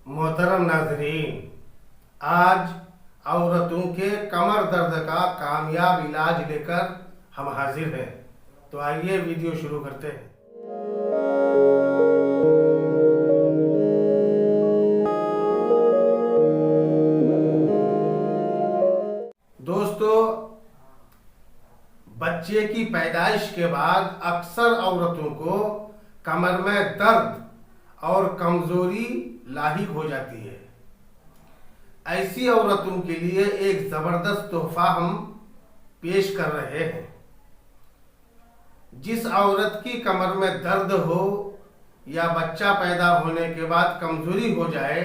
मोहतरम नाजरीन, आज औरतों के कमर दर्द का कामयाब इलाज लेकर हम हाजिर हैं। तो आइए वीडियो शुरू करते हैं। दोस्तों, बच्चे की पैदाइश के बाद अक्सर औरतों को कमर में दर्द और कमजोरी लाहिक हो जाती है। ऐसी औरतों के लिए एक जबरदस्त तोहफा हम पेश कर रहे हैं। जिस औरत की कमर में दर्द हो या बच्चा पैदा होने के बाद कमजोरी हो जाए,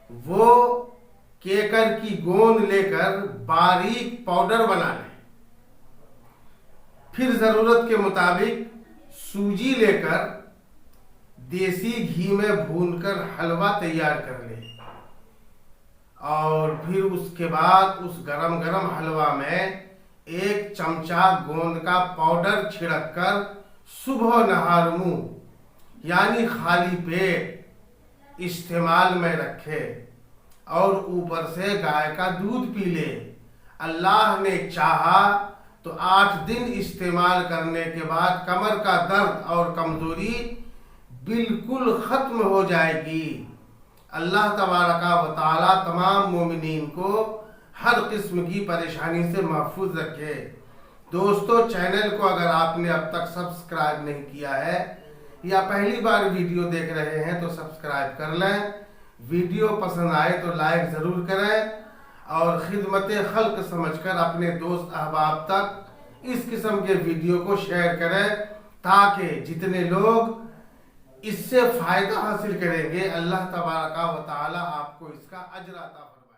वो केकर की गोंद लेकर बारीक पाउडर बना ले। फिर जरूरत के मुताबिक सूजी लेकर देसी घी में भूनकर हलवा तैयार कर ले और फिर उसके बाद उस गरम गरम हलवा में 1 चमचा गोंद का पाउडर छिड़क कर सुबह नहार मुंह यानी खाली पेट इस्तेमाल में रखे और ऊपर से गाय का दूध पी ले। अल्लाह ने चाहा तो 8 दिन इस्तेमाल करने के बाद कमर का दर्द और कमजोरी बिल्कुल खत्म हो जाएगी। अल्लाह तबारका व तआला तमाम मोमिनीन को हर किस्म की परेशानी से महफूज रखे। दोस्तों, चैनल को अगर आपने अब तक सब्सक्राइब नहीं किया है या पहली बार वीडियो देख रहे हैं तो सब्सक्राइब कर लें। वीडियो पसंद आए तो लाइक ज़रूर करें और खिदमत खल्क समझकर अपने दोस्त अहबाब तक इस किस्म के वीडियो को शेयर करें ताकि जितने लोग इससे फ़ायदा हासिल करेंगे, अल्लाह तबारका व तआला आपको इसका अजर अता फरमाए।